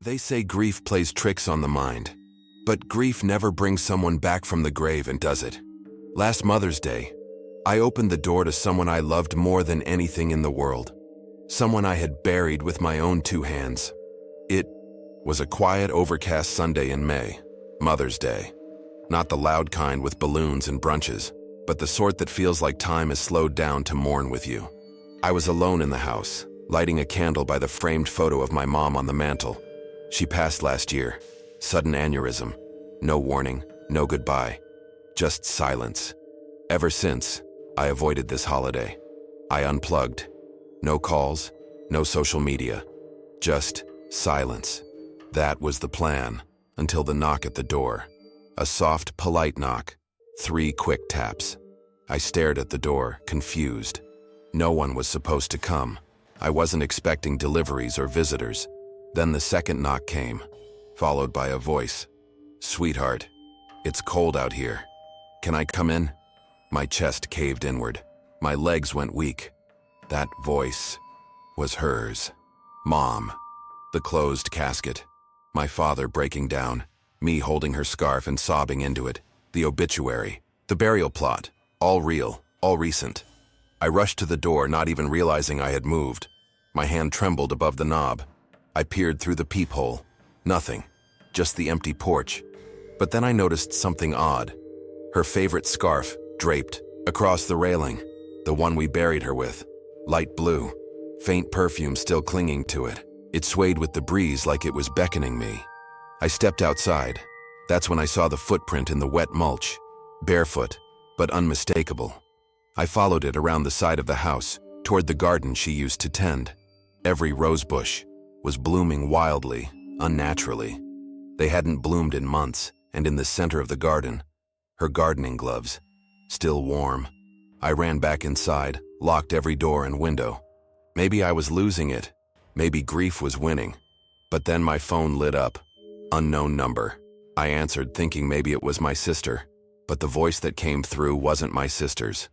They say grief plays tricks on the mind, but grief never brings someone back from the grave, and does it? Last Mother's Day, I opened the door to someone I loved more than anything in the world. Someone I had buried with my own two hands. It was a quiet, overcast Sunday in May, Mother's Day. Not the loud kind with balloons and brunches, but the sort that feels like time has slowed down to mourn with you. I was alone in the house, lighting a candle by the framed photo of my mom on the mantel. She passed last year. Sudden aneurysm. No warning, no goodbye. Just silence. Ever since, I avoided this holiday. I unplugged. No calls, no social media. Just silence. That was the plan, until the knock at the door. A soft, polite knock. 3 quick taps. I stared at the door, confused. No one was supposed to come. I wasn't expecting deliveries or visitors. Then the second knock came, followed by a voice. "Sweetheart, it's cold out here. Can I come in?" My chest caved inward. My legs went weak. That voice was hers. Mom. The closed casket. My father breaking down. Me holding her scarf and sobbing into it. The obituary. The burial plot. All real. All recent. I rushed to the door, not even realizing I had moved. My hand trembled above the knob. I peered through the peephole. Nothing. Just the empty porch. But then I noticed something odd. Her favorite scarf, draped, across the railing. The one we buried her with. Light blue. Faint perfume still clinging to it. It swayed with the breeze like it was beckoning me. I stepped outside. That's when I saw the footprint in the wet mulch. Barefoot, but unmistakable. I followed it around the side of the house, toward the garden she used to tend. Every rosebush was blooming wildly, unnaturally. They hadn't bloomed in months, and in the center of the garden, her gardening gloves, still warm. I ran back inside, locked every door and window. Maybe I was losing it. Maybe grief was winning. But then my phone lit up. Unknown number. I answered, thinking maybe it was my sister. But the voice that came through wasn't my sister's.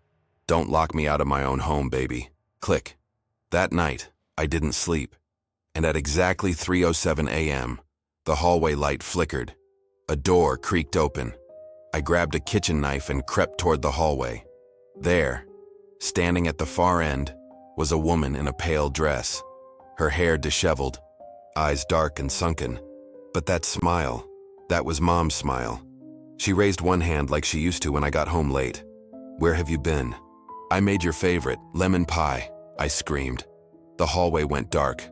"Don't lock me out of my own home, baby." Click. That night, I didn't sleep. And at exactly 3:07 a.m., the hallway light flickered. A door creaked open. I grabbed a kitchen knife and crept toward the hallway. There, standing at the far end, was a woman in a pale dress. Her hair disheveled, eyes dark and sunken. But that smile, that was Mom's smile. She raised one hand like she used to when I got home late. "Where have you been?" "I made your favorite, lemon pie," I screamed. The hallway went dark.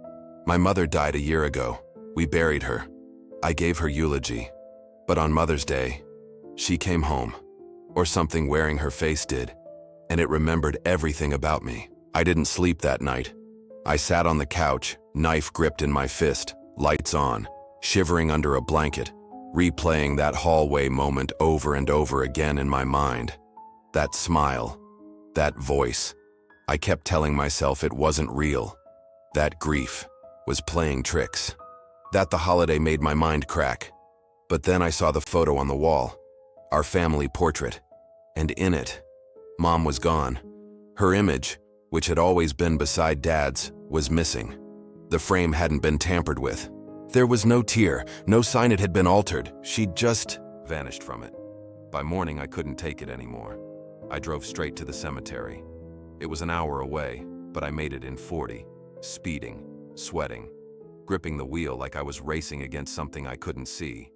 My mother died a year ago. We buried her. I gave her eulogy. But on Mother's Day, she came home. Or something wearing her face did. And it remembered everything about me. I didn't sleep that night. I sat on the couch, knife gripped in my fist, lights on, shivering under a blanket, replaying that hallway moment over and over again in my mind. That smile, that voice. I kept telling myself it wasn't real. That grief was playing tricks. That the holiday made my mind crack. But then I saw the photo on the wall, our family portrait, and in it, Mom was gone. Her image, which had always been beside Dad's, was missing. The frame hadn't been tampered with. There was no tear, no sign it had been altered. She'd just vanished from it. By morning, I couldn't take it anymore. I drove straight to the cemetery. It was an hour away, but I made it in 40, speeding, sweating, gripping the wheel like I was racing against something I couldn't see.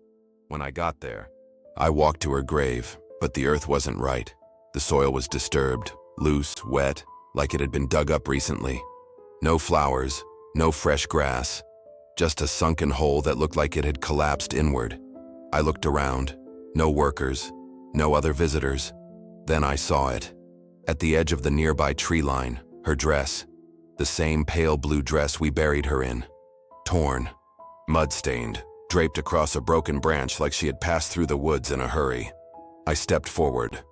When I got there, I walked to her grave, but the earth wasn't right. The soil was disturbed, loose, wet, like it had been dug up recently. No flowers, no fresh grass, just a sunken hole that looked like it had collapsed inward. I looked around. No workers, no other visitors. Then I saw it. At the edge of the nearby tree line, her dress, the same pale blue dress we buried her in. Torn, mud-stained, draped across a broken branch like she had passed through the woods in a hurry. I stepped forward.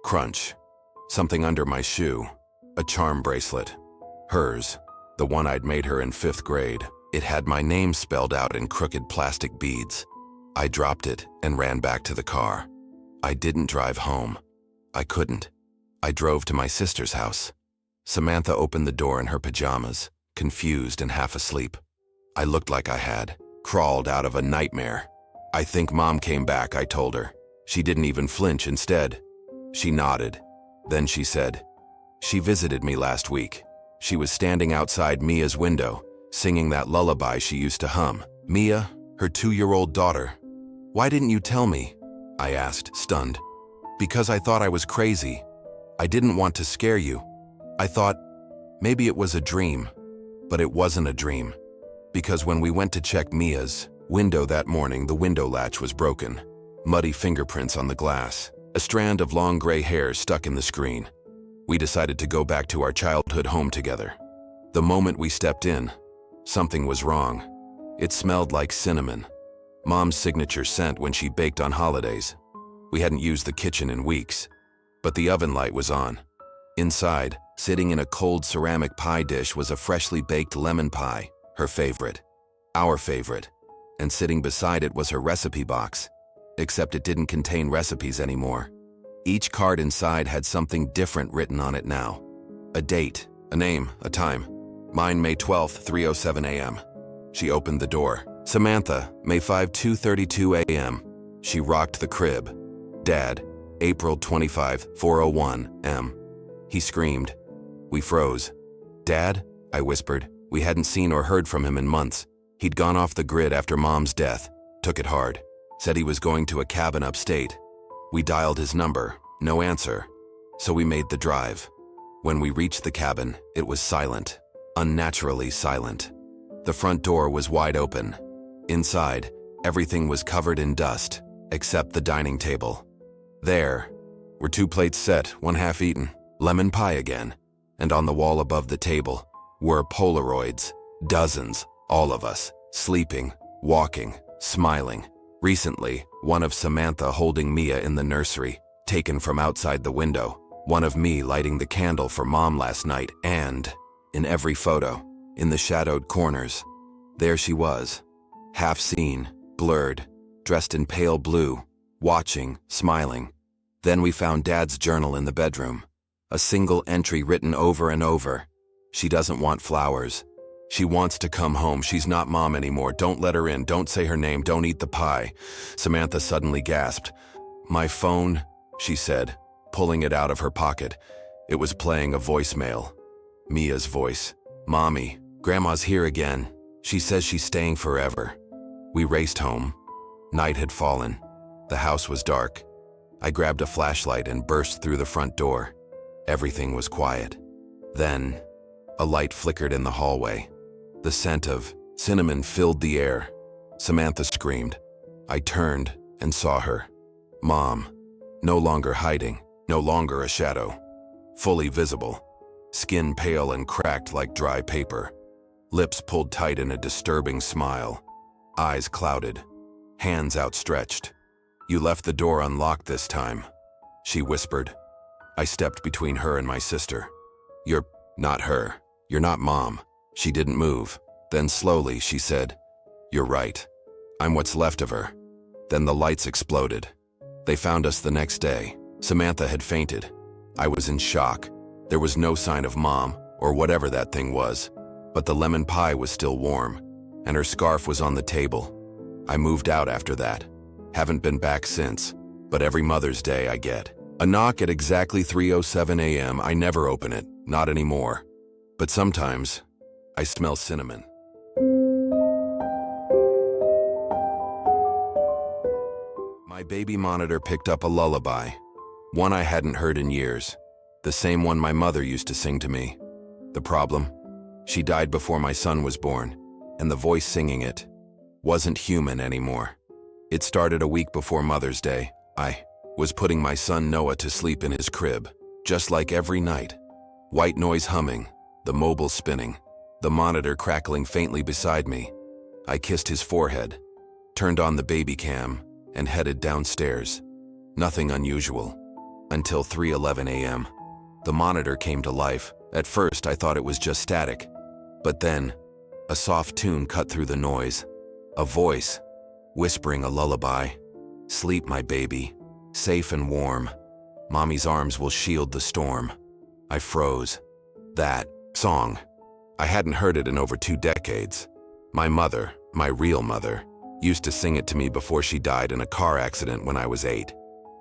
Crunch. Something under my shoe. A charm bracelet. Hers, the one I'd made her in 5th grade. It had my name spelled out in crooked plastic beads. I dropped it and ran back to the car. I didn't drive home. I couldn't. I drove to my sister's house. Samantha opened the door in her pajamas, confused and half asleep. I looked like I had. Crawled out of a nightmare. I think Mom came back, I told her. She didn't even flinch. Instead, she nodded. Then she said, "She visited me last week. She was standing outside Mia's window, singing that lullaby she used to hum. Mia, her 2-year-old daughter." "Why didn't you tell me?" I asked, stunned. "Because I thought I was crazy. I didn't want to scare you. I thought maybe it was a dream." But it wasn't a dream. Because when we went to check Mia's window that morning, the window latch was broken. Muddy fingerprints on the glass. A strand of long gray hair stuck in the screen. We decided to go back to our childhood home together. The moment we stepped in, something was wrong. It smelled like cinnamon. Mom's signature scent when she baked on holidays. We hadn't used the kitchen in weeks, but the oven light was on. Inside, sitting in a cold ceramic pie dish, was a freshly baked lemon pie, her favorite, our favorite, and sitting beside it was her recipe box, except it didn't contain recipes anymore. Each card inside had something different written on it now. A date, a name, a time. Mine, May 12th, 3:07 a.m. She opened the door. Samantha, May 5, 2:32 a.m. She rocked the crib. Dad, April 25, 4:01 m. He screamed. We froze. "Dad?" I whispered. We hadn't seen or heard from him in months. He'd gone off the grid after Mom's death, took it hard, said he was going to a cabin upstate. We dialed his number, no answer, so we made the drive. When we reached the cabin, it was silent, unnaturally silent. The front door was wide open. Inside, everything was covered in dust, except the dining table. There were 2 plates set, one half eaten, lemon pie again, and on the wall above the table were Polaroids, dozens, all of us, sleeping, walking, smiling. Recently, one of Samantha holding Mia in the nursery, taken from outside the window, one of me lighting the candle for Mom last night, and, in every photo, in the shadowed corners, there she was, half seen, blurred, dressed in pale blue, watching, smiling. Then we found Dad's journal in the bedroom, a single entry written over and over. She doesn't want flowers. She wants to come home. She's not Mom anymore. Don't let her in. Don't say her name. Don't eat the pie. Samantha suddenly gasped. "My phone," she said, pulling it out of her pocket. It was playing a voicemail. Mia's voice. "Mommy, Grandma's here again. She says she's staying forever." We raced home. Night had fallen. The house was dark. I grabbed a flashlight and burst through the front door. Everything was quiet. Then, a light flickered in the hallway. The scent of cinnamon filled the air. Samantha screamed. I turned and saw her. Mom, no longer hiding, no longer a shadow. Fully visible. Skin pale and cracked like dry paper. Lips pulled tight in a disturbing smile. Eyes clouded. Hands outstretched. "You left the door unlocked this time," she whispered. I stepped between her and my sister. "You're not her. You're not Mom." She didn't move. Then slowly she said, "You're right. I'm what's left of her." Then the lights exploded. They found us the next day. Samantha had fainted. I was in shock. There was no sign of Mom, or whatever that thing was. But the lemon pie was still warm, and her scarf was on the table. I moved out after that. Haven't been back since, but every Mother's Day I get a knock at exactly 3:07 a.m. I never open it, not anymore. But sometimes, I smell cinnamon. My baby monitor picked up a lullaby, one I hadn't heard in years, the same one my mother used to sing to me. The problem? She died before my son was born, and the voice singing it wasn't human anymore. It started a week before Mother's Day. I was putting my son Noah to sleep in his crib, just like every night. White noise humming, the mobile spinning, the monitor crackling faintly beside me. I kissed his forehead, turned on the baby cam, and headed downstairs. Nothing unusual. Until 3:11 a.m. The monitor came to life. At first, I thought it was just static. But then, a soft tune cut through the noise. A voice, whispering a lullaby. "Sleep, my baby, safe and warm. Mommy's arms will shield the storm." I froze. That song. I hadn't heard it in over 2 decades. My mother, My real mother used to sing it to me before she died in a car accident when I was 8.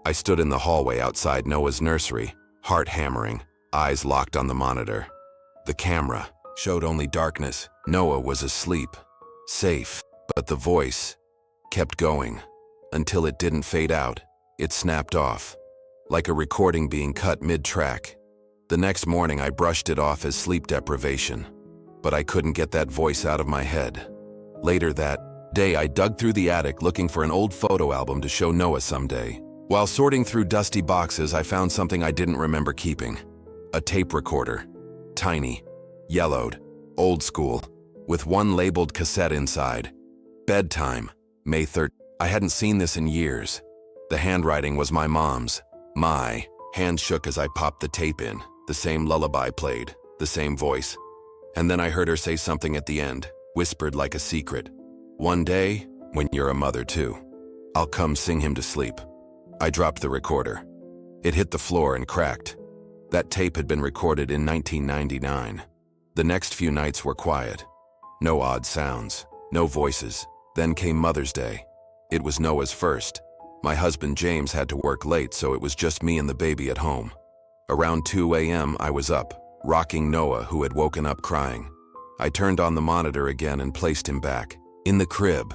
I stood in the hallway outside Noah's nursery, heart hammering, eyes locked on the monitor. The camera showed only darkness. Noah was asleep, safe, but the voice kept going until it didn't fade out. It snapped off, like a recording being cut mid-track. The next morning I brushed it off as sleep deprivation, but I couldn't get that voice out of my head. Later that day I dug through the attic looking for an old photo album to show Noah someday. While sorting through dusty boxes, I found something I didn't remember keeping. A tape recorder. Tiny, yellowed, old school, with one labeled cassette inside. Bedtime, May 3rd. I hadn't seen this in years. The handwriting was my mom's. My hand shook as I popped the tape in. The same lullaby played, the same voice. And then I heard her say something at the end, whispered like a secret. One day, when you're a mother too, I'll come sing him to sleep. I dropped the recorder. It hit the floor and cracked. That tape had been recorded in 1999. The next few nights were quiet. No odd sounds, no voices. Then came Mother's Day. It was Noah's first. My husband James had to work late, so it was just me and the baby at home. Around 2 a.m. I was up, rocking Noah, who had woken up crying. I turned on the monitor again and placed him back, in the crib.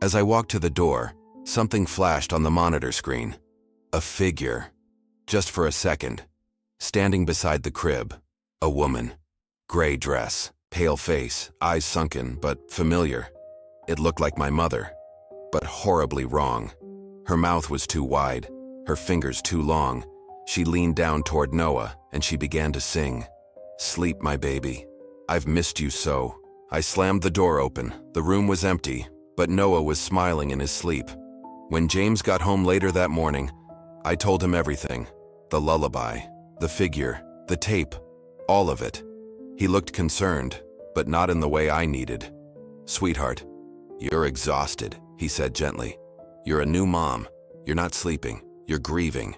As I walked to the door, something flashed on the monitor screen. A figure. Just for a second. Standing beside the crib. A woman. Gray dress, pale face, eyes sunken, but familiar. It looked like my mother, but horribly wrong. Her mouth was too wide, her fingers too long. She leaned down toward Noah, and she began to sing. Sleep, my baby. I've missed you so. I slammed the door open. The room was empty, but Noah was smiling in his sleep. When James got home later that morning, I told him everything. The lullaby, the figure, the tape, all of it. He looked concerned, but not in the way I needed. Sweetheart, you're exhausted, he said gently. You're a new mom. You're not sleeping. You're grieving.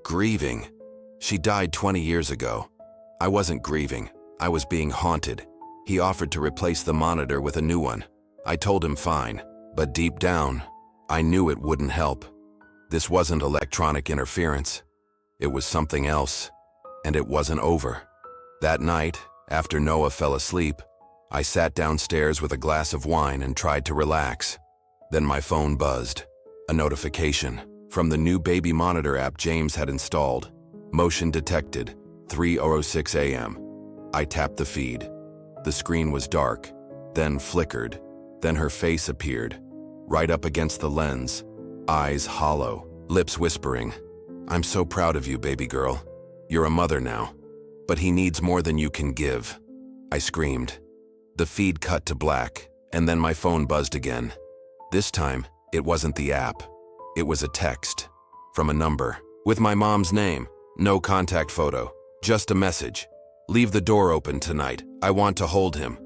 Grieving. She died 20 years ago. I wasn't grieving. I was being haunted. He offered to replace the monitor with a new one. I told him fine, but deep down, I knew it wouldn't help. This wasn't electronic interference. It was something else, and it wasn't over. That night, after Noah fell asleep, I sat downstairs with a glass of wine and tried to relax. Then my phone buzzed. A notification from the new baby monitor app James had installed. Motion detected, 3:06 a.m. I tapped the feed. The screen was dark, then flickered. Then her face appeared, right up against the lens, eyes hollow, lips whispering. I'm so proud of you, baby girl. You're a mother now. But he needs more than you can give. I screamed. The feed cut to black, and then my phone buzzed again. This time, it wasn't the app. It was a text. From a number. With my mom's name. No contact photo. Just a message. Leave the door open tonight. I want to hold him.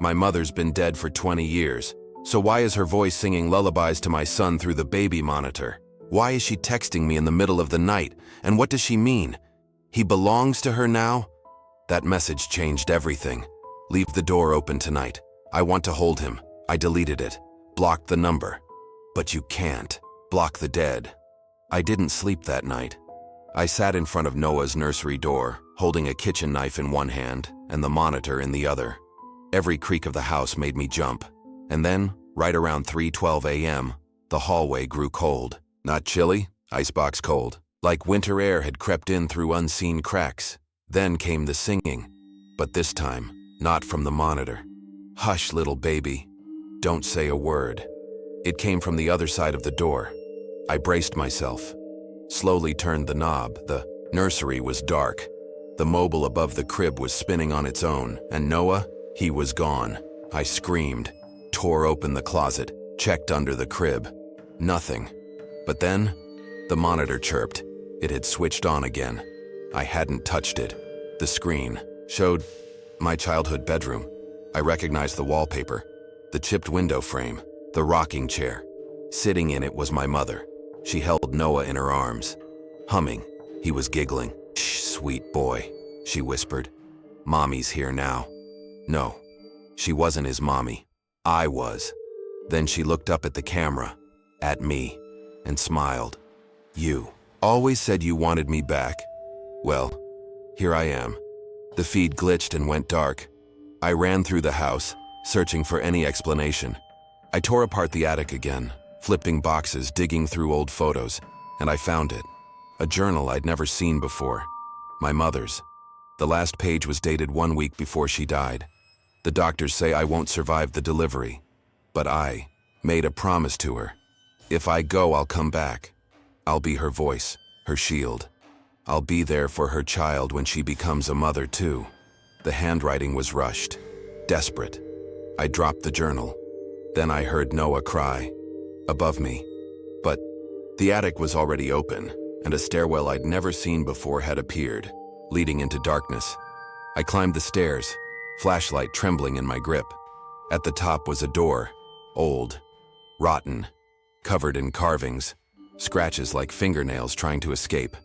My mother's been dead for 20 years. So why is her voice singing lullabies to my son through the baby monitor? Why is she texting me in the middle of the night? And what does she mean? He belongs to her now? That message changed everything. Leave the door open tonight. I want to hold him. I deleted it. Blocked the number. But you can't. Block the dead. I didn't sleep that night. I sat in front of Noah's nursery door, holding a kitchen knife in one hand and the monitor in the other. Every creak of the house made me jump. And then, right around 3:12 a.m., the hallway grew cold. Not chilly, icebox cold. Like winter air had crept in through unseen cracks. Then came the singing. But this time, not from the monitor. Hush, little baby. Don't say a word. It came from the other side of the door. I braced myself. Slowly turned the knob. The nursery was dark. The mobile above the crib was spinning on its own, and Noah, he was gone. I screamed, tore open the closet, checked under the crib. Nothing. But then, the monitor chirped. It had switched on again. I hadn't touched it. The screen showed my childhood bedroom. I recognized the wallpaper, the chipped window frame, the rocking chair. Sitting in it was my mother. She held Noah in her arms, humming. He was giggling. Shh, sweet boy, she whispered. Mommy's here now. No, she wasn't his mommy. I was. Then she looked up at the camera, at me, and smiled. "You always said you wanted me back. Well, here I am." The feed glitched and went dark. I ran through the house, searching for any explanation. I tore apart the attic again, flipping boxes, digging through old photos, and I found it. A journal I'd never seen before. My mother's. The last page was dated 1 week before she died. The doctors say I won't survive the delivery, but I made a promise to her. If I go, I'll come back. I'll be her voice, her shield. I'll be there for her child when she becomes a mother too. The handwriting was rushed, desperate. I dropped the journal. Then I heard Noah cry, above me. But the attic was already open, and a stairwell I'd never seen before had appeared, leading into darkness. I climbed the stairs, flashlight trembling in my grip. At the top was a door, old, rotten, covered in carvings, scratches like fingernails trying to escape.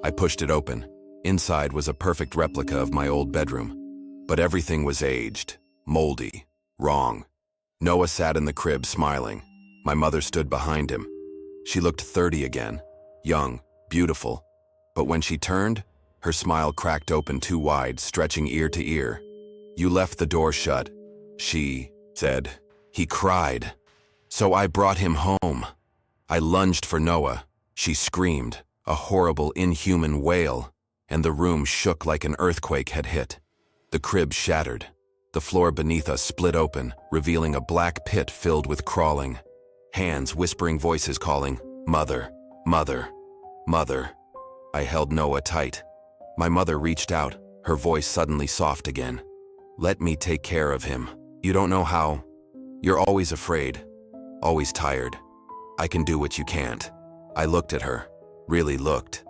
I pushed it open. Inside was a perfect replica of my old bedroom. But everything was aged, moldy, wrong. Noah sat in the crib smiling. My mother stood behind him. She looked 30 again, young, beautiful. But when she turned, her smile cracked open too wide, stretching ear to ear. "You left the door shut," she said. He cried. "So I brought him home." I lunged for Noah. She screamed, a horrible, inhuman wail, and the room shook like an earthquake had hit. The crib shattered. The floor beneath us split open, revealing a black pit filled with crawling hands, whispering voices calling, "Mother, mother, mother." I held Noah tight. My mother reached out, her voice suddenly soft again. "Let me take care of him. You don't know how. You're always afraid, always tired. I can do what you can't." I looked at her, really looked,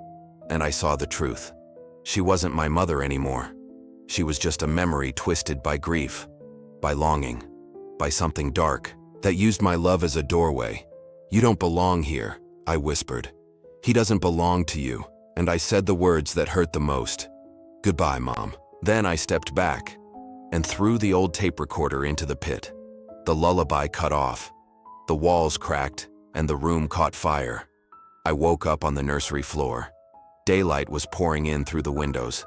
and I saw the truth. She wasn't my mother anymore. She was just a memory twisted by grief, by longing, by something dark that used my love as a doorway. "You don't belong here," I whispered. "He doesn't belong to you." And I said the words that hurt the most. "Goodbye, Mom." Then I stepped back and threw the old tape recorder into the pit. The lullaby cut off. The walls cracked and the room caught fire. I woke up on the nursery floor. Daylight was pouring in through the windows.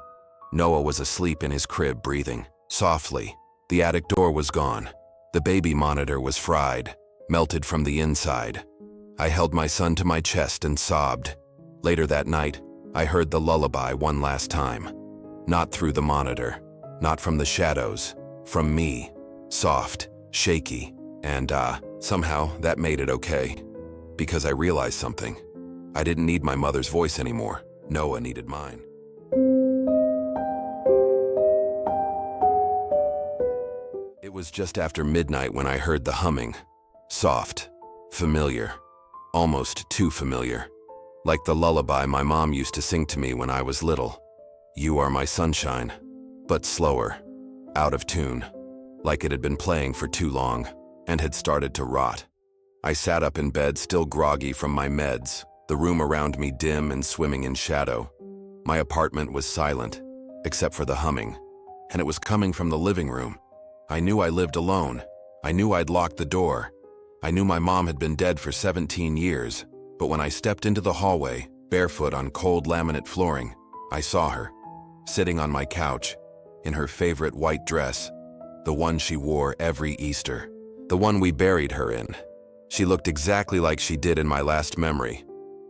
Noah was asleep in his crib, breathing softly. The attic door was gone. The baby monitor was fried, melted from the inside. I held my son to my chest and sobbed. Later that night, I heard the lullaby one last time. Not through the monitor, not from the shadows, from me. Soft, shaky, and somehow that made it okay. Because I realized something. I didn't need my mother's voice anymore. Noah needed mine. It was just after midnight when I heard the humming. Soft, familiar, almost too familiar. Like the lullaby my mom used to sing to me when I was little. "You are my sunshine," but slower, out of tune, like it had been playing for too long and had started to rot. I sat up in bed, still groggy from my meds, the room around me dim and swimming in shadow. My apartment was silent, except for the humming, and it was coming from the living room. I knew I lived alone. I knew I'd locked the door. I knew my mom had been dead for 17 years. But when I stepped into the hallway, barefoot on cold laminate flooring, I saw her, sitting on my couch, in her favorite white dress, the one she wore every Easter, the one we buried her in. She looked exactly like she did in my last memory,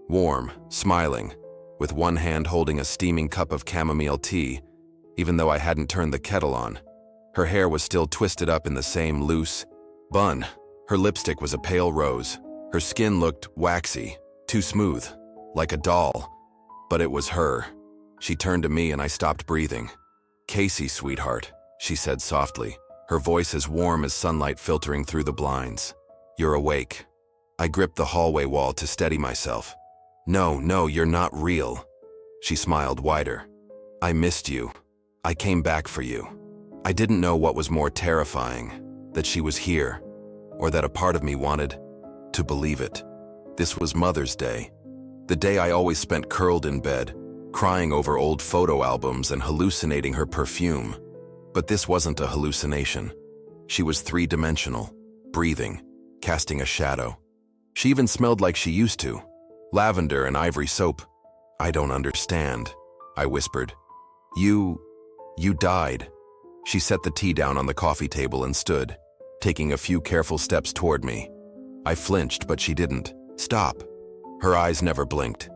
warm, smiling, with one hand holding a steaming cup of chamomile tea, even though I hadn't turned the kettle on. Her hair was still twisted up in the same loose bun. Her lipstick was a pale rose. Her skin looked waxy, too smooth, like a doll. But it was her. She turned to me and I stopped breathing. "Casey, sweetheart," she said softly, her voice as warm as sunlight filtering through the blinds. "You're awake." I gripped the hallway wall to steady myself. No, you're not real." She smiled wider. "I missed you. I came back for you." I didn't know what was more terrifying, that she was here, or that a part of me wanted to believe it. This was Mother's Day, the day I always spent curled in bed, crying over old photo albums and hallucinating her perfume. But this wasn't a hallucination. She was three-dimensional, breathing, casting a shadow. She even smelled like she used to. Lavender and ivory soap. I don't understand, I whispered. You died. She set the tea down on the coffee table and stood, taking a few careful steps toward me. I flinched, but she didn't. Stop. Her eyes never blinked.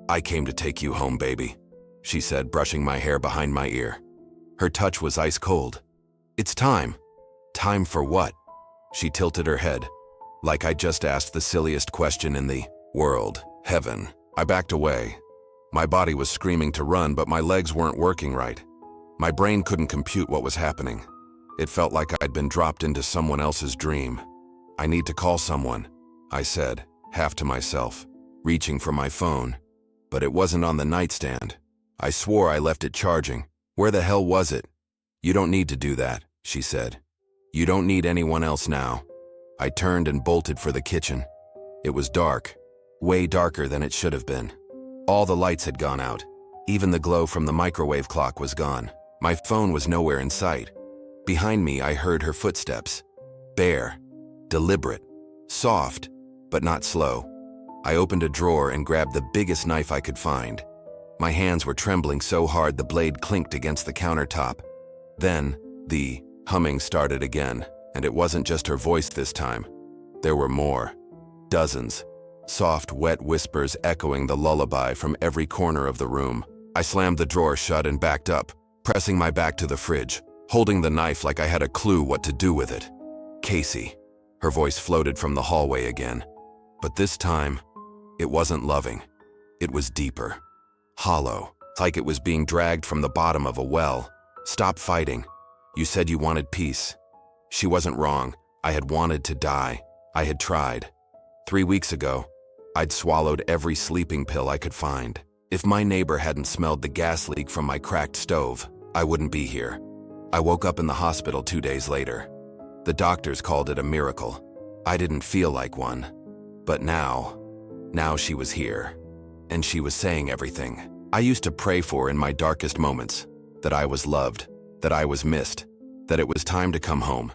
I came to take you home, baby, she said, brushing my hair behind my ear. Her touch was ice cold. It's time. Time for what? She tilted her head, like I just asked the silliest question in the world. Heaven. I backed away. My body was screaming to run, but my legs weren't working right. My brain couldn't compute what was happening. It felt like I'd been dropped into someone else's dream. I need to call someone, I said, half to myself, reaching for my phone. But it wasn't on the nightstand. I swore I left it charging. Where the hell was it? You don't need to do that, she said. You don't need anyone else now. I turned and bolted for the kitchen. It was dark, way darker than it should have been. All the lights had gone out. Even the glow from the microwave clock was gone. My phone was nowhere in sight. Behind me, I heard her footsteps. Bare, deliberate, soft, but not slow. I opened a drawer and grabbed the biggest knife I could find. My hands were trembling so hard the blade clinked against the countertop. Then, the humming started again, and it wasn't just her voice this time. There were more. Dozens. Soft, wet whispers echoing the lullaby from every corner of the room. I slammed the drawer shut and backed up, pressing my back to the fridge, holding the knife like I had a clue what to do with it. Casey. Her voice floated from the hallway again. But this time, it wasn't loving. It was deeper. Hollow, like it was being dragged from the bottom of a well. Stop fighting. You said you wanted peace. She wasn't wrong. I had wanted to die. I had tried. 3 weeks ago, I'd swallowed every sleeping pill I could find. If my neighbor hadn't smelled the gas leak from my cracked stove, I wouldn't be here. I woke up in the hospital 2 days later. The doctors called it a miracle. I didn't feel like one. But now she was here. And she was saying everything I used to pray for in my darkest moments. That I was loved, that I was missed, that it was time to come home.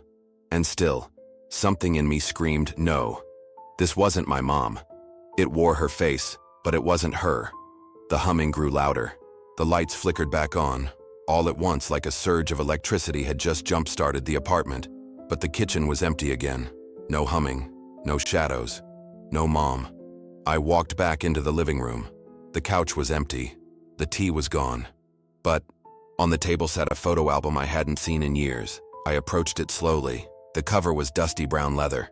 And still, something in me screamed no. This wasn't my mom. It wore her face, but it wasn't her. The humming grew louder. The lights flickered back on. All at once, like a surge of electricity had just jump-started the apartment. But the kitchen was empty again. No humming, no shadows, no mom. I walked back into the living room. The couch was empty. The tea was gone. But on the table sat a photo album I hadn't seen in years. I approached it slowly. The cover was dusty brown leather.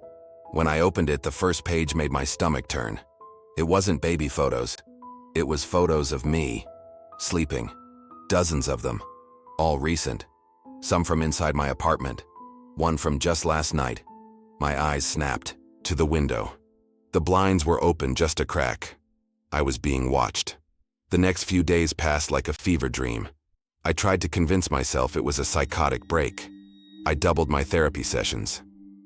When I opened it, the first page made my stomach turn. It wasn't baby photos. It was photos of me, sleeping. Dozens of them, all recent. Some from inside my apartment. One from just last night. My eyes snapped to the window. The blinds were open just a crack. I was being watched. The next few days passed like a fever dream. I tried to convince myself it was a psychotic break. I doubled my therapy sessions.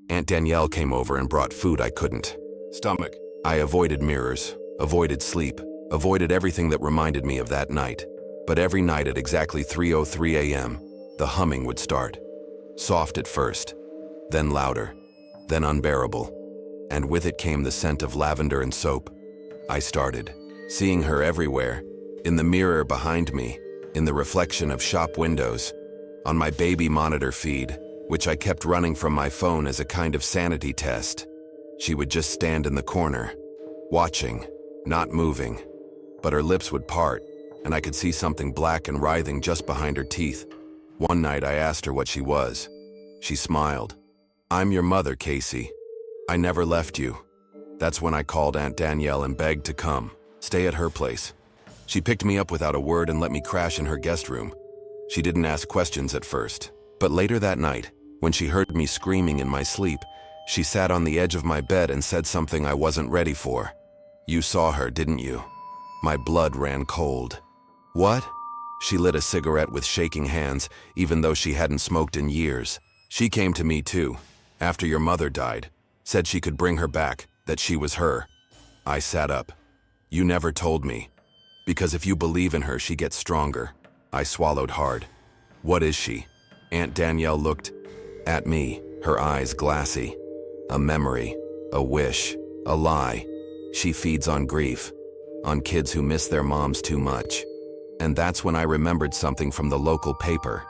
Aunt Danielle came over and brought food I couldn't stomach. I avoided mirrors, avoided sleep, avoided everything that reminded me of that night. But every night at exactly 3:03 a.m., the humming would start. Soft at first, then louder, then unbearable. And with it came the scent of lavender and soap. I started seeing her everywhere, in the mirror behind me, in the reflection of shop windows, on my baby monitor feed, which I kept running from my phone as a kind of sanity test. She would just stand in the corner, watching, not moving, but her lips would part, and I could see something black and writhing just behind her teeth. One night I asked her what she was. She smiled. "I'm your mother, Casey. I never left you." That's when I called Aunt Danielle and begged to come, stay at her place. She picked me up without a word and let me crash in her guest room. She didn't ask questions at first, but later that night, when she heard me screaming in my sleep, she sat on the edge of my bed and said something I wasn't ready for. "You saw her, didn't you?" My blood ran cold. "What?" She lit a cigarette with shaking hands, even though she hadn't smoked in years. "She came to me too, after your mother died. Said she could bring her back, that she was her." I sat up. "You never told me. Because if you believe in her, she gets stronger." I swallowed hard. "What is she?" Aunt Danielle looked at me, her eyes glassy. "A memory. a wish, a lie. She feeds on grief, on kids who miss their moms too much. And that's when I remembered something from the local paper,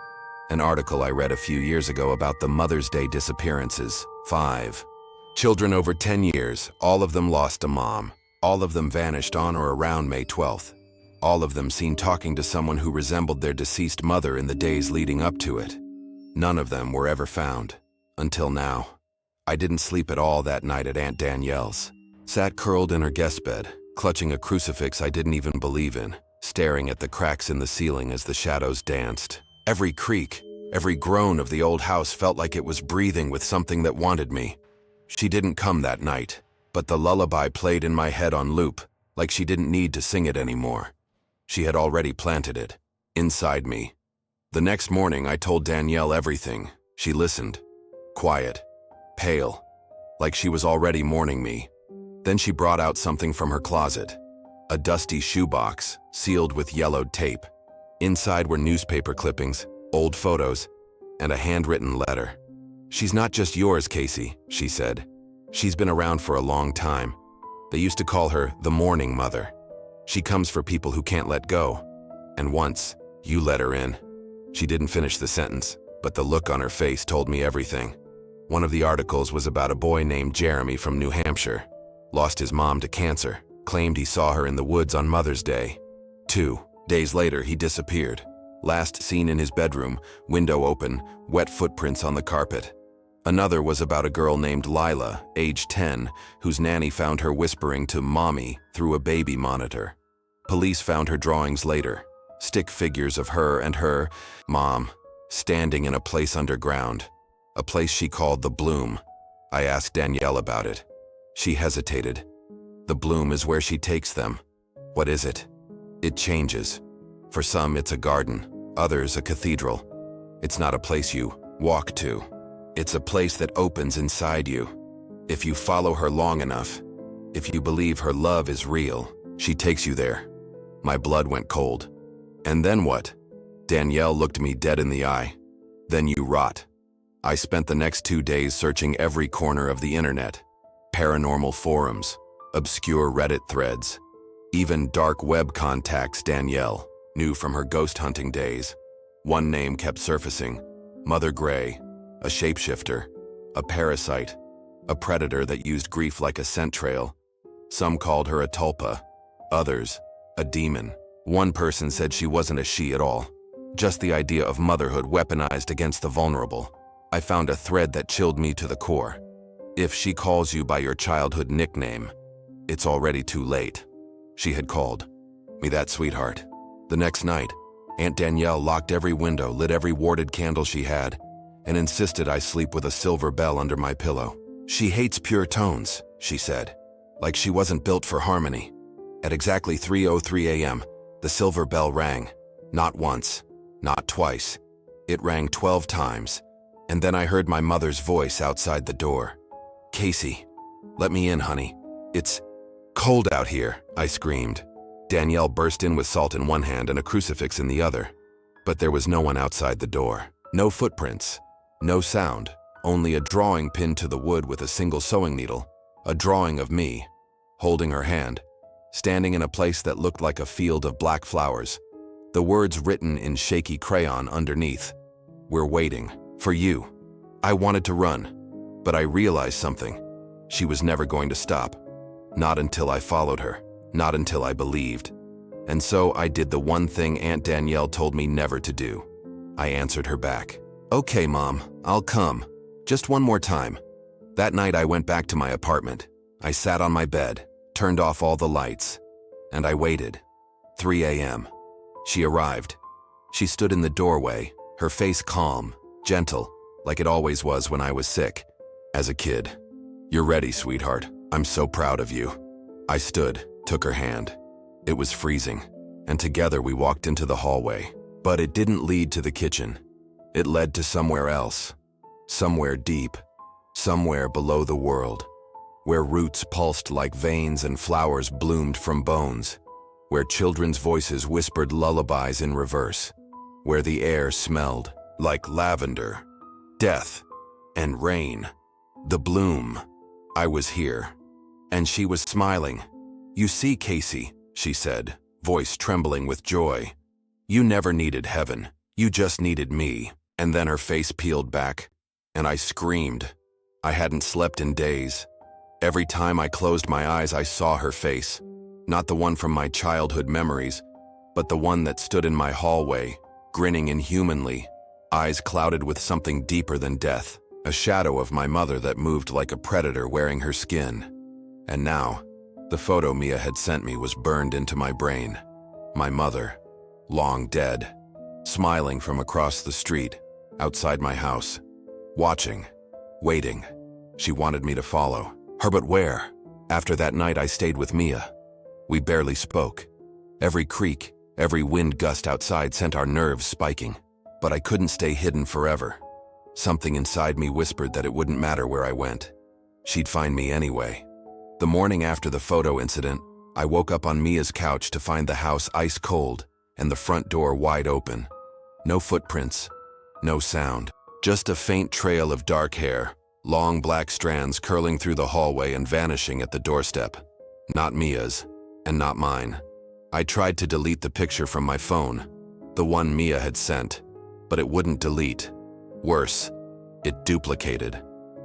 an article I read a few years ago about the Mother's Day disappearances. 5 children over 10 years, all of them lost a mom. All of them vanished on or around May 12th. All of them seen talking to someone who resembled their deceased mother in the days leading up to it. None of them were ever found. Until now. I didn't sleep at all that night at Aunt Danielle's. Sat curled in her guest bed, clutching a crucifix I didn't even believe in, staring at the cracks in the ceiling as the shadows danced. Every creak, every groan of the old house felt like it was breathing with something that wanted me. She didn't come that night, but the lullaby played in my head on loop, like she didn't need to sing it anymore. She had already planted it, inside me. The next morning I told Danielle everything. She listened, quiet, pale, like she was already mourning me. Then she brought out something from her closet, a dusty shoebox, sealed with yellowed tape. Inside were newspaper clippings, old photos, and a handwritten letter. "She's not just yours, Casey," she said. "She's been around for a long time. They used to call her the mourning mother. She comes for people who can't let go. And once, you let her in." She didn't finish the sentence, but the look on her face told me everything. One of the articles was about a boy named Jeremy from New Hampshire. Lost his mom to cancer, claimed he saw her in the woods on Mother's Day. 2 days later, he disappeared. Last seen in his bedroom, window open, wet footprints on the carpet. Another was about a girl named Lila, age 10, whose nanny found her whispering to Mommy through a baby monitor. Police found her drawings later, stick figures of her and her mom, standing in a place underground, a place she called the Bloom. I asked Danielle about it. She hesitated. The Bloom is where she takes them. What is it? It changes. For some, it's a garden, others a cathedral. It's not a place you walk to. It's a place that opens inside you. If you follow her long enough, if you believe her love is real, she takes you there. My blood went cold. And then what? Danielle looked me dead in the eye. Then you rot. I spent the next 2 days searching every corner of the internet. Paranormal forums, obscure Reddit threads, even dark web contacts Danielle knew from her ghost hunting days. One name kept surfacing, Mother Gray, a shapeshifter, a parasite, a predator that used grief like a scent trail. Some called her a tulpa, others, a demon. One person said she wasn't a she at all, just the idea of motherhood weaponized against the vulnerable. I found a thread that chilled me to the core. If she calls you by your childhood nickname, it's already too late. She had called me that, sweetheart. The next night, Aunt Danielle locked every window, lit every warded candle she had, and insisted I sleep with a silver bell under my pillow. She hates pure tones, she said, like she wasn't built for harmony. At exactly 3:03 a.m., the silver bell rang. Not once, not twice. It rang 12 times, and then I heard my mother's voice outside the door. "Casey, let me in, honey. It's cold out here," I screamed. Danielle burst in with salt in one hand and a crucifix in the other. But there was no one outside the door. No footprints. No sound. Only a drawing pinned to the wood with a single sewing needle. A drawing of me, holding her hand, standing in a place that looked like a field of black flowers. The words written in shaky crayon underneath. "We're waiting for you." I wanted to run, but I realized something. She was never going to stop. Not until I followed her. Not until I believed. And so I did the one thing Aunt Danielle told me never to do. I answered her back. "Okay, Mom, I'll come. Just one more time." That night I went back to my apartment. I sat on my bed, turned off all the lights, and I waited. 3 a.m. She arrived. She stood in the doorway, her face calm, gentle, like it always was when I was sick, as a kid. "You're ready, sweetheart. I'm so proud of you." I stood, took her hand. It was freezing, and together we walked into the hallway. But it didn't lead to the kitchen. It led to somewhere else. Somewhere deep. Somewhere below the world. Where roots pulsed like veins and flowers bloomed from bones. Where children's voices whispered lullabies in reverse. Where the air smelled like lavender, death, and rain. The Bloom. I was here. And she was smiling. "You see, Casey," she said, voice trembling with joy. "You never needed heaven. You just needed me." And then her face peeled back, and I screamed. I hadn't slept in days. Every time I closed my eyes, I saw her face. Not the one from my childhood memories, but the one that stood in my hallway, grinning inhumanly, eyes clouded with something deeper than death, a shadow of my mother that moved like a predator wearing her skin. And now, the photo Mia had sent me was burned into my brain. My mother, long dead, smiling from across the street, outside my house, watching, waiting. She wanted me to follow her, but where? After that night, I stayed with Mia. We barely spoke. Every creak, every wind gust outside sent our nerves spiking. But I couldn't stay hidden forever. Something inside me whispered that it wouldn't matter where I went. She'd find me anyway. The morning after the photo incident, I woke up on Mia's couch to find the house ice cold and the front door wide open. No footprints, no sound, just a faint trail of dark hair, long black strands curling through the hallway and vanishing at the doorstep. Not Mia's, and not mine. I tried to delete the picture from my phone, the one Mia had sent, but it wouldn't delete. Worse, it duplicated.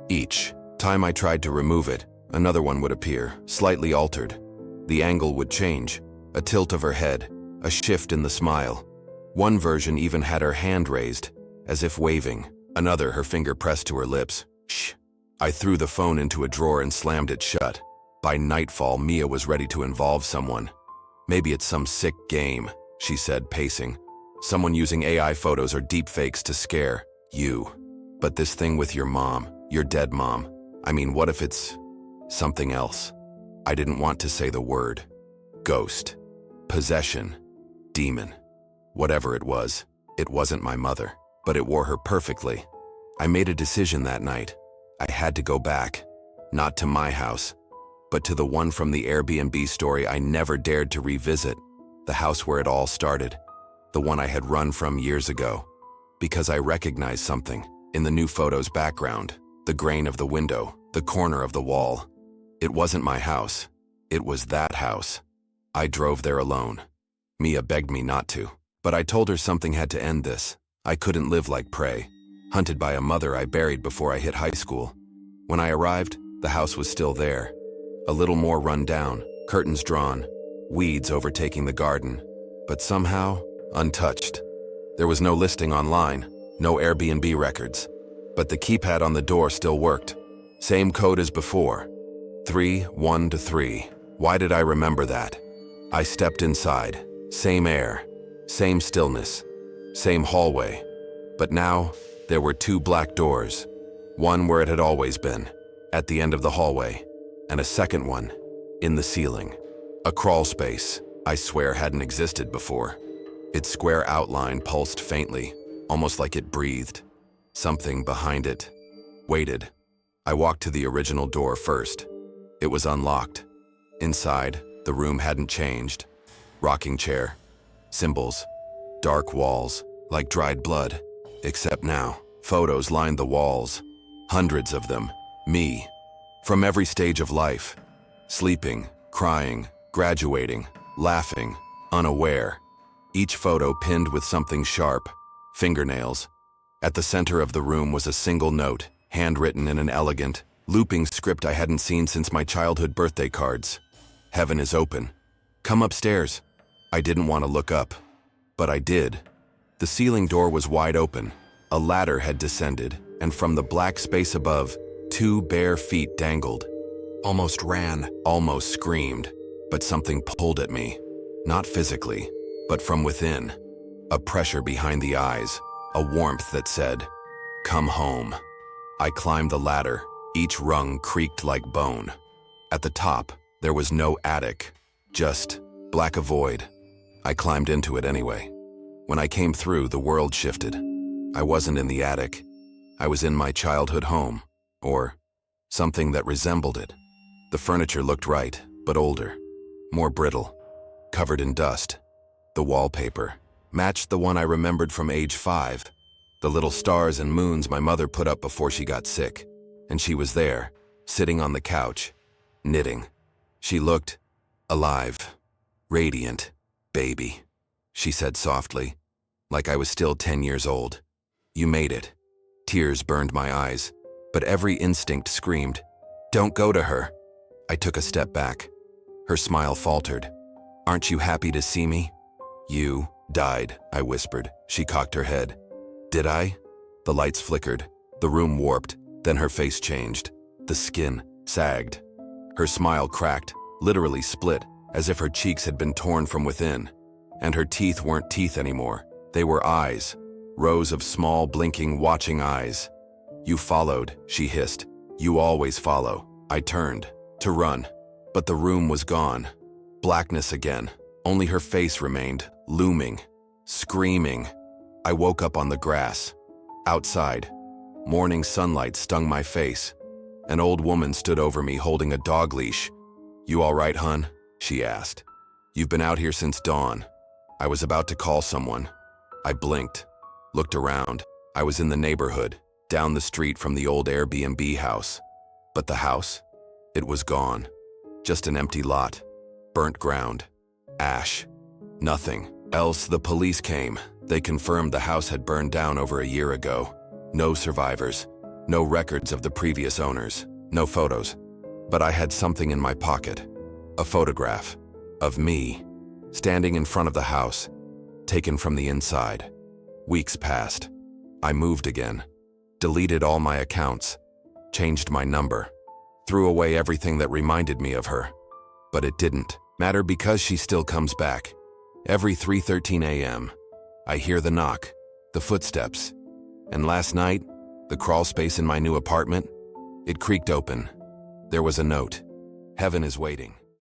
Each time I tried to remove it, another one would appear, slightly altered. The angle would change, a tilt of her head, a shift in the smile. One version even had her hand raised, as if waving, another her finger pressed to her lips. Shh. I threw the phone into a drawer and slammed it shut. By nightfall, Mia was ready to involve someone. "Maybe it's some sick game," she said, pacing. "Someone using AI photos or deepfakes to scare you. But this thing with your mom, your dead mom, I mean, what if it's something else?" I didn't want to say the word. Ghost. Possession. Demon. Whatever it wasn't my mother, but it wore her perfectly. I made a decision that night. I had to go back. Not to my house, but to the one from the Airbnb story I never dared to revisit. The house where it all started. The one I had run from years ago. Because I recognized something in the new photo's background, the grain of the window, the corner of the wall. It wasn't my house. It was that house. I drove there alone. Mia begged me not to, but I told her something had to end this. I couldn't live like prey, hunted by a mother I buried before I hit high school. When I arrived, the house was still there. A little more run down, curtains drawn, weeds overtaking the garden, but somehow untouched. There was no listing online, no Airbnb records, but the keypad on the door still worked. Same code as before. 3-1-3. Why did I remember that? I stepped inside. Same air, same stillness, same hallway. But now, there were two black doors. One where it had always been, at the end of the hallway, and a second one, in the ceiling. A crawl space, I swear hadn't existed before. Its square outline pulsed faintly, almost like it breathed. Something behind it waited. I walked to the original door first. It was unlocked. Inside, the room hadn't changed. Rocking chair, symbols, dark walls, like dried blood. Except now, photos lined the walls. Hundreds of them. Me. From every stage of life. Sleeping, crying, graduating, laughing, unaware. Each photo pinned with something sharp. Fingernails. At the center of the room was a single note, handwritten in an elegant, looping script I hadn't seen since my childhood birthday cards. "Heaven is open. Come upstairs." I didn't want to look up, but I did. The ceiling door was wide open. A ladder had descended, and from the black space above, two bare feet dangled. Almost ran, almost screamed, but something pulled at me. Not physically, but from within. A pressure behind the eyes, a warmth that said, "Come home." I climbed the ladder. Each rung creaked like bone. At the top, there was no attic, just black void. I climbed into it anyway. When I came through, the world shifted. I wasn't in the attic. I was in my childhood home, or something that resembled it. The furniture looked right, but older, more brittle, covered in dust. The wallpaper matched the one I remembered from age 5, the little stars and moons my mother put up before she got sick. And she was there, sitting on the couch, knitting. She looked alive, radiant. "Baby," she said softly, like I was still 10 years old. "You made it." Tears burned my eyes, but every instinct screamed, "Don't go to her." I took a step back. Her smile faltered. "Aren't you happy to see me?" "You died," I whispered. She cocked her head. "Did I?" The lights flickered. The room warped. Then her face changed. The skin sagged. Her smile cracked, literally split, as if her cheeks had been torn from within. And her teeth weren't teeth anymore. They were eyes. Rows of small, blinking, watching eyes. "You followed," she hissed. "You always follow." I turned to run, but the room was gone. Blackness again. Only her face remained, looming, screaming. I woke up on the grass. Outside, morning sunlight stung my face. An old woman stood over me holding a dog leash. "You all right, hun?" she asked. "You've been out here since dawn." I was about to call someone. I blinked, looked around. I was in the neighborhood, down the street from the old Airbnb house. But the house? It was gone. Just an empty lot. Burnt ground. Ash. Nothing else. The police came. They confirmed the house had burned down over a year ago. No survivors. No records of the previous owners. No photos. But I had something in my pocket. A photograph. Of me. Standing in front of the house. Taken from the inside. Weeks passed. I moved again. Deleted all my accounts. Changed my number. Threw away everything that reminded me of her. But it didn't matter because she still comes back. Every 3:13 a.m. I hear the knock, the footsteps. And last night, the crawl space in my new apartment, it creaked open. There was a note. "Heaven is waiting."